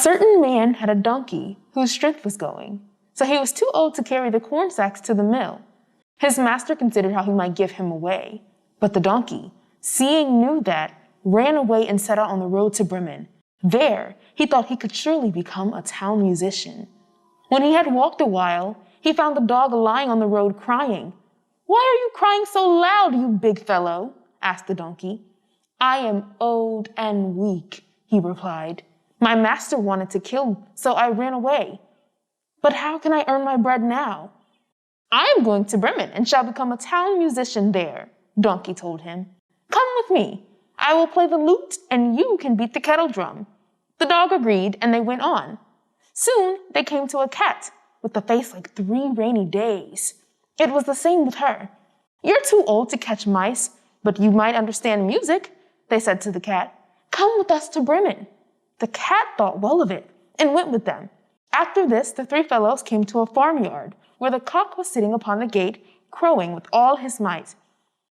certain man had a donkey whose strength was going, so he was too old to carry the corn sacks to the mill. His master considered how he might give him away, but the donkey, knew that, ran away and set out on the road to Bremen. There, he thought he could surely become a town musician. When he had walked a while, he found the dog lying on the road crying. "Why are you crying so loud, you big fellow?" asked the donkey. "I am old and weak," he replied. "My master wanted to kill me, so I ran away. But how can I earn my bread now?" "I am going to Bremen and shall become a town musician there," Donkey told him. "Come with me. I will play the lute and you can beat the kettle drum." The dog agreed and they went on. Soon they came to a cat with a face like 3 rainy days. It was the same with her. "You're too old to catch mice, but you might understand music," they said to the cat. "Come with us to Bremen." The cat thought well of it and went with them. After this, the 3 fellows came to a farmyard where the cock was sitting upon the gate, crowing with all his might.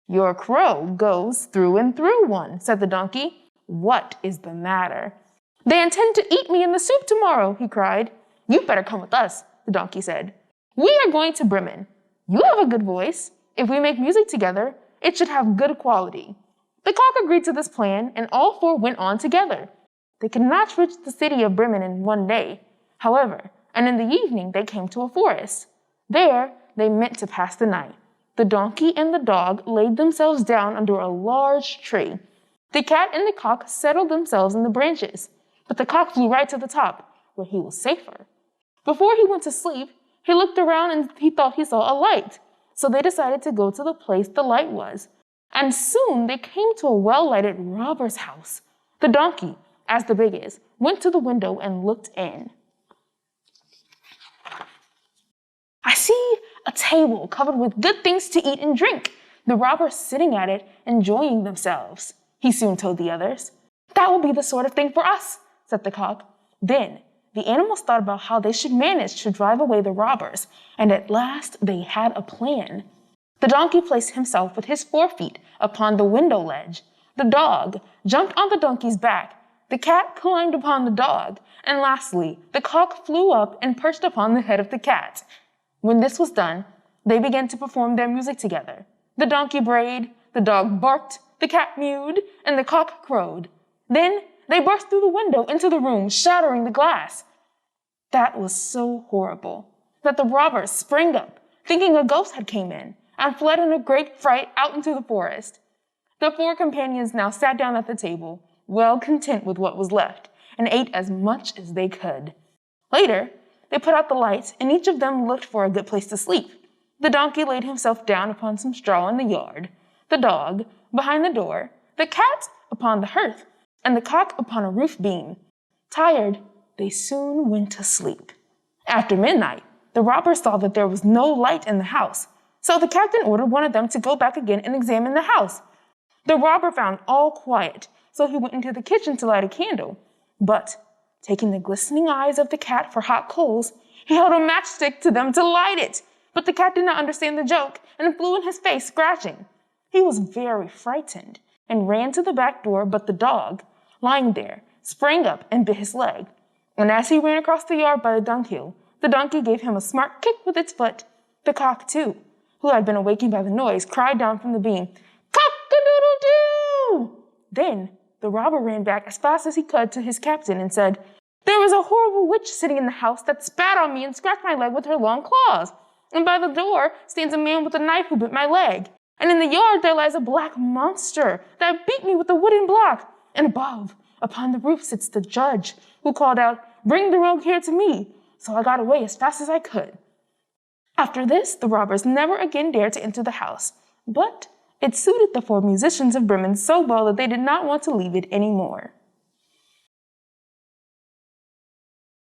"Your crow goes through and through one," said the donkey. "What is the matter?" "They intend to eat me in the soup tomorrow," he cried. "You'd better come with us," the donkey said. "We are going to Bremen. You have a good voice. If we make music together, it should have good quality." The cock agreed to this plan, and all 4 went on together. They could not reach the city of Bremen in one day, however, and in the evening they came to a forest. There they meant to pass the night. The donkey and the dog laid themselves down under a large tree. The cat and the cock settled themselves in the branches, but the cock flew right to the top, where he was safer. Before he went to sleep, he looked around and he thought he saw a light, so they decided to go to the place the light was. And soon they came to a well-lighted robber's house. The donkey, as the biggest, went to the window and looked in. "I see a table covered with good things to eat and drink. The robbers sitting at it, enjoying themselves," he soon told the others. "That will be the sort of thing for us," said the cock. Then the animals thought about how they should manage to drive away the robbers, and at last they had a plan. The donkey placed himself with his 4 feet upon the window ledge. The dog jumped on the donkey's back. The cat climbed upon the dog, and lastly, the cock flew up and perched upon the head of the cat. When this was done, they began to perform their music together. The donkey brayed, the dog barked, the cat mewed, and the cock crowed. Then they burst through the window into the room, shattering the glass. That was so horrible that the robbers sprang up, thinking a ghost had came in, and fled in a great fright out into the forest. The 4 companions now sat down at the table, well content with what was left, and ate as much as they could. Later, they put out the lights, and each of them looked for a good place to sleep. The donkey laid himself down upon some straw in the yard, the dog behind the door, the cat upon the hearth, and the cock upon a roof beam. Tired, they soon went to sleep. After midnight, the robbers saw that there was no light in the house, so the captain ordered one of them to go back again and examine the house. The robber found all quiet, so he went into the kitchen to light a candle. But, taking the glistening eyes of the cat for hot coals, he held a matchstick to them to light it. But the cat did not understand the joke and flew in his face, scratching. He was very frightened and ran to the back door, but the dog, lying there, sprang up and bit his leg. And as he ran across the yard by the dunghill, the donkey gave him a smart kick with its foot. The cock, too, who had been awakened by the noise, cried down from the beam, "Cock-a-doodle-doo!" Then the robber ran back as fast as he could to his captain and said, "There is a horrible witch sitting in the house that spat on me and scratched my leg with her long claws. And by the door stands a man with a knife who bit my leg. And in the yard there lies a black monster that beat me with a wooden block. And above, upon the roof, sits the judge, who called out, 'Bring the rogue here to me.' So I got away as fast as I could." After this, the robbers never again dared to enter the house. But it suited the 4 musicians of Bremen so well that they did not want to leave it any more.